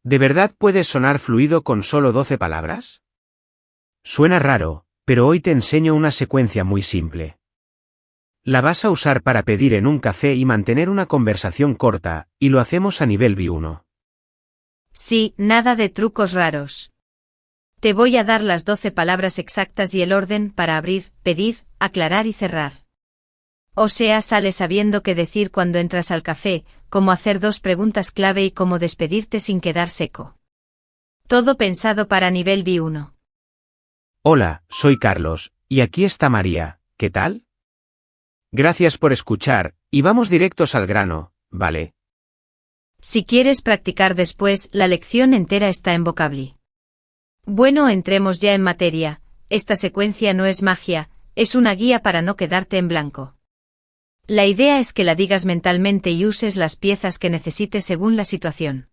¿De verdad puedes sonar fluido con solo 12 palabras? Suena raro, pero hoy te enseño una secuencia muy simple. La vas a usar para pedir en un café y mantener una conversación corta, y lo hacemos a nivel B1. Sí, nada de trucos raros. Te voy a dar las 12 palabras exactas y el orden para abrir, pedir, aclarar y cerrar. O sea, sales sabiendo qué decir cuando entras al café, cómo hacer 2 preguntas clave y cómo despedirte sin quedar seco. Todo pensado para nivel B1. Hola, soy Carlos, y aquí está María, ¿qué tal? Gracias por escuchar, y vamos directos al grano, ¿vale? Si quieres practicar después, la lección entera está en Vocably. Bueno, entremos ya en materia. Esta secuencia no es magia, es una guía para no quedarte en blanco. La idea es que la digas mentalmente y uses las piezas que necesites según la situación.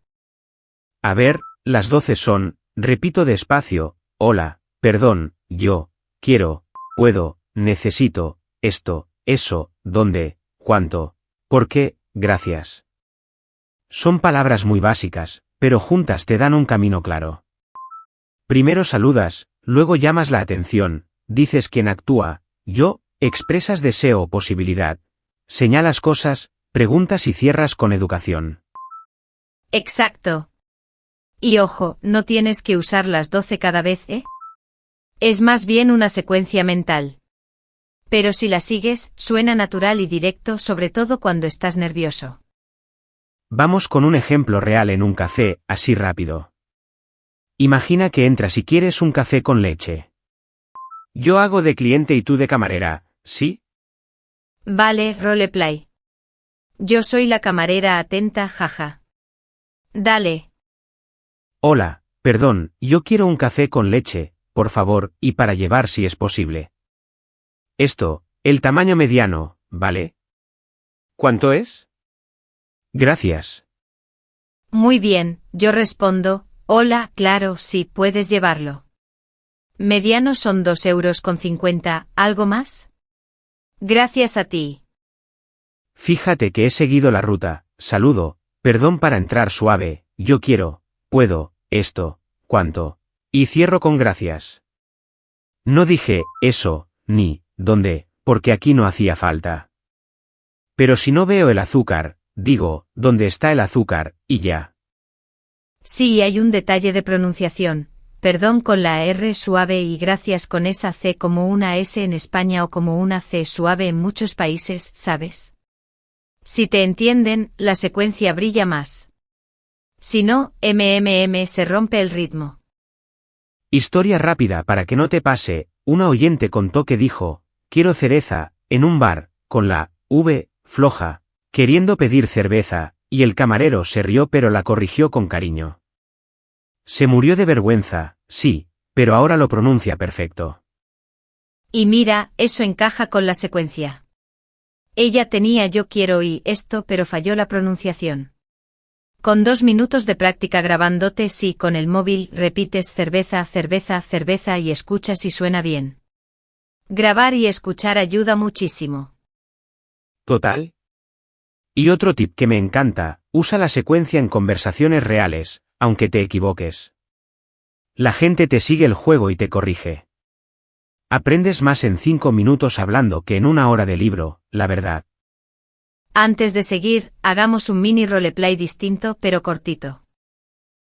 A ver, las 12 son, repito despacio, hola, perdón, yo, quiero, puedo, necesito, esto, eso, dónde, cuánto, por qué, gracias. Son palabras muy básicas, pero juntas te dan un camino claro. Primero saludas, luego llamas la atención, dices quién actúa, yo, expresas deseo o posibilidad, señalas cosas, preguntas y cierras con educación. Exacto. Y ojo, no tienes que usar las 12 cada vez, ¿eh? Es más bien una secuencia mental. Pero si la sigues, suena natural y directo, sobre todo cuando estás nervioso. Vamos con un ejemplo real en un café, así rápido. Imagina que entras y quieres un café con leche. Yo hago de cliente y tú de camarera, ¿sí? Vale, roleplay. Yo soy la camarera atenta, jaja. Dale. Hola, perdón, yo quiero un café con leche, por favor, y para llevar si es posible. Esto, el tamaño mediano, ¿vale? ¿Cuánto es? Gracias. Muy bien, yo respondo, hola, claro, sí, puedes llevarlo. Mediano son 2,50 €, ¿algo más? Gracias a ti. Fíjate que he seguido la ruta, saludo, perdón para entrar suave, yo quiero, puedo, esto, cuánto, y cierro con gracias. No dije, eso, ni, dónde, porque aquí no hacía falta. Pero si no veo el azúcar, digo, ¿dónde está el azúcar? Y ya. Sí, hay un detalle de pronunciación. Perdón con la R suave y gracias con esa C como una S en España o como una C suave en muchos países, ¿sabes? Si te entienden, la secuencia brilla más. Si no, se rompe el ritmo. Historia rápida para que no te pase, una oyente contó que dijo, quiero cereza, en un bar, con la V, floja, queriendo pedir cerveza, y el camarero se rió pero la corrigió con cariño. Se murió de vergüenza, sí, pero ahora lo pronuncia perfecto. Y mira, eso encaja con la secuencia. Ella tenía yo quiero y esto pero falló la pronunciación. Con 2 minutos de práctica grabándote sí con el móvil repites cerveza, cerveza, cerveza y escuchas si suena bien. Grabar y escuchar ayuda muchísimo. Total. Y otro tip que me encanta, usa la secuencia en conversaciones reales, aunque te equivoques. La gente te sigue el juego y te corrige. Aprendes más en 5 minutos hablando que en 1 hora de libro, la verdad. Antes de seguir, hagamos un mini roleplay distinto pero cortito.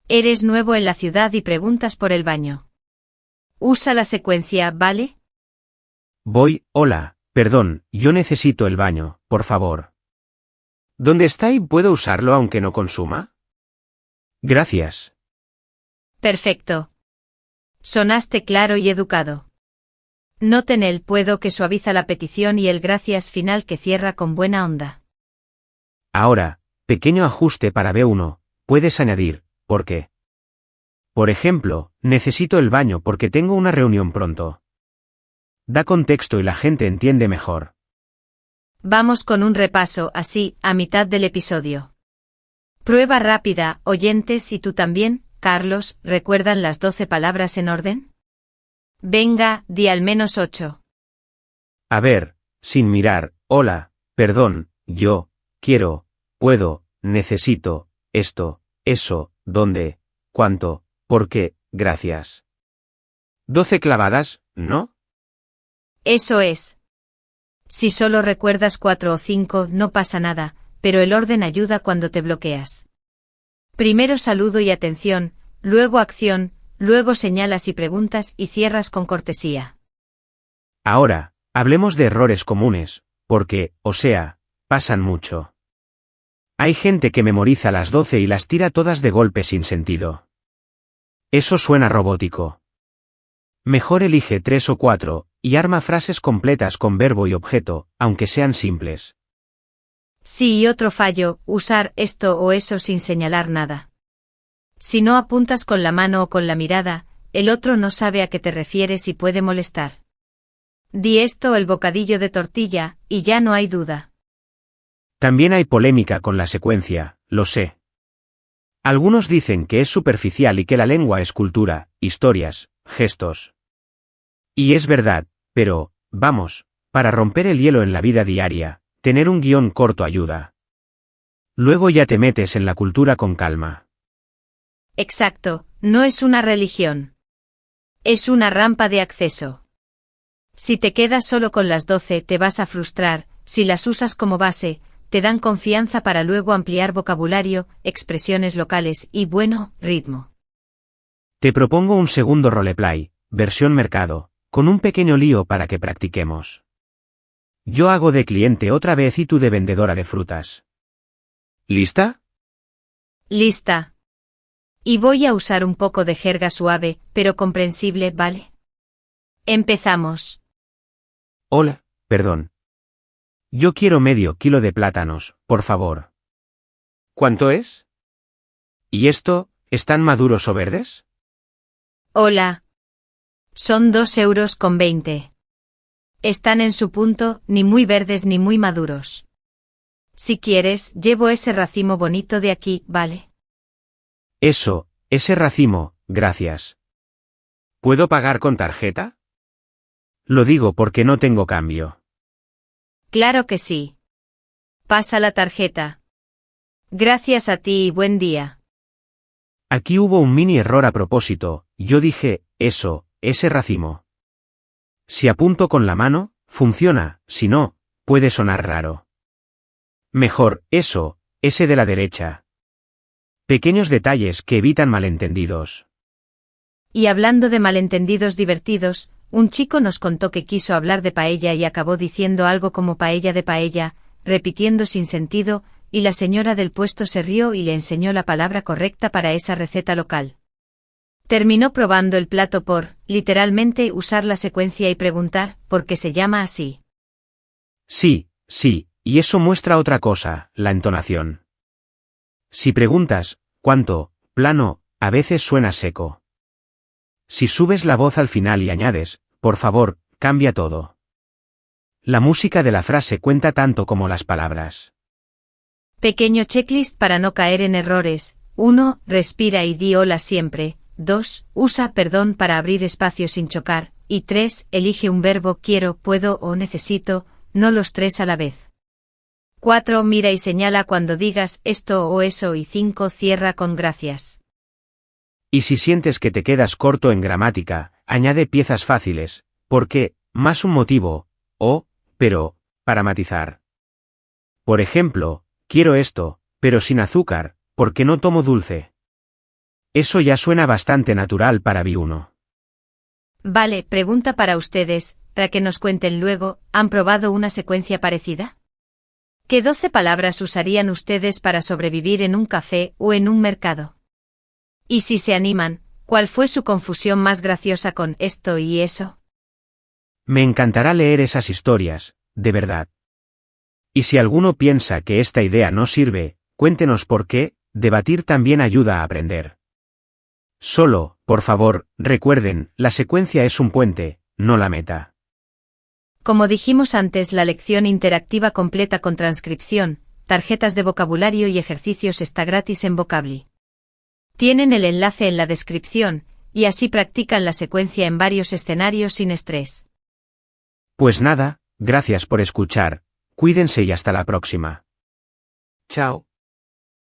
Eres nuevo en la ciudad y preguntas por el baño. Usa la secuencia, ¿vale? Voy, hola, perdón, yo necesito el baño, por favor. ¿Dónde está y puedo usarlo aunque no consuma? Gracias. Perfecto. Sonaste claro y educado. Noten el puedo que suaviza la petición y el gracias final que cierra con buena onda. Ahora, pequeño ajuste para B1, puedes añadir, ¿por qué? Por ejemplo, necesito el baño porque tengo una reunión pronto. Da contexto y la gente entiende mejor. Vamos con un repaso, así, a mitad del episodio. Prueba rápida, oyentes y tú también, Carlos, ¿recuerdan las 12 palabras en orden? Venga, di al menos 8. A ver, sin mirar, hola, perdón, yo, quiero, puedo, necesito, esto, eso, dónde, cuánto, por qué, gracias. 12 clavadas, ¿no? Eso es. Si solo recuerdas 4 o 5, no pasa nada, pero el orden ayuda cuando te bloqueas. Primero saludo y atención, luego acción, luego señalas y preguntas y cierras con cortesía. Ahora, hablemos de errores comunes, porque, o sea, pasan mucho. Hay gente que memoriza las 12 y las tira todas de golpe sin sentido. Eso suena robótico. Mejor elige 3 o 4, y arma frases completas con verbo y objeto, aunque sean simples. Sí, y otro fallo, usar esto o eso sin señalar nada. Si no apuntas con la mano o con la mirada, el otro no sabe a qué te refieres y puede molestar. Di esto o el bocadillo de tortilla, y ya no hay duda. También hay polémica con la secuencia, lo sé. Algunos dicen que es superficial y que la lengua es cultura, historias, gestos. Y es verdad, pero, vamos, para romper el hielo en la vida diaria, tener un guión corto ayuda. Luego ya te metes en la cultura con calma. Exacto, no es una religión. Es una rampa de acceso. Si te quedas solo con las 12 te vas a frustrar, si las usas como base, te dan confianza para luego ampliar vocabulario, expresiones locales y, bueno, ritmo. Te propongo un segundo roleplay, versión mercado, con un pequeño lío para que practiquemos. Yo hago de cliente otra vez y tú de vendedora de frutas. ¿Lista? Lista. Y voy a usar un poco de jerga suave, pero comprensible, ¿vale? Empezamos. Hola, perdón. Yo quiero medio kilo de plátanos, por favor. ¿Cuánto es? ¿Y esto, están maduros o verdes? Hola. Son 2,20 €. Están en su punto, ni muy verdes ni muy maduros. Si quieres, llevo ese racimo bonito de aquí, ¿vale? Eso, ese racimo, gracias. ¿Puedo pagar con tarjeta? Lo digo porque no tengo cambio. Claro que sí. Pasa la tarjeta. Gracias a ti y buen día. Aquí hubo un mini error a propósito, yo dije, eso, ese racimo. Si apunto con la mano, funciona, si no, puede sonar raro. Mejor, eso, ese de la derecha. Pequeños detalles que evitan malentendidos. Y hablando de malentendidos divertidos, un chico nos contó que quiso hablar de paella y acabó diciendo algo como paella de paella, repitiendo sin sentido, y la señora del puesto se rió y le enseñó la palabra correcta para esa receta local. Terminó probando el plato por, literalmente, usar la secuencia y preguntar, ¿por qué se llama así? Sí, y eso muestra otra cosa, la entonación. Si preguntas, ¿cuánto?, plano, a veces suena seco. Si subes la voz al final y añades, por favor, cambia todo. La música de la frase cuenta tanto como las palabras. Pequeño checklist para no caer en errores. 1. Respira y di hola siempre. 2. Usa perdón para abrir espacio sin chocar. Y 3. Elige un verbo quiero, puedo o necesito, no los tres a la vez. 4. Mira y señala cuando digas esto o eso y 5. Cierra con gracias. Y si sientes que te quedas corto en gramática, añade piezas fáciles, porque, más un motivo, o, pero, para matizar. Por ejemplo, quiero esto, pero sin azúcar, porque no tomo dulce. Eso ya suena bastante natural para B1. Vale, pregunta para ustedes, para que nos cuenten luego, ¿han probado una secuencia parecida? ¿Qué 12 palabras usarían ustedes para sobrevivir en un café o en un mercado? Y si se animan, ¿cuál fue su confusión más graciosa con esto y eso? Me encantará leer esas historias, de verdad. Y si alguno piensa que esta idea no sirve, cuéntenos por qué, debatir también ayuda a aprender. Solo, por favor, recuerden, la secuencia es un puente, no la meta. Como dijimos antes, la lección interactiva completa con transcripción, tarjetas de vocabulario y ejercicios está gratis en Vocably. Tienen el enlace en la descripción, y así practican la secuencia en varios escenarios sin estrés. Pues nada, gracias por escuchar, cuídense y hasta la próxima. Chao.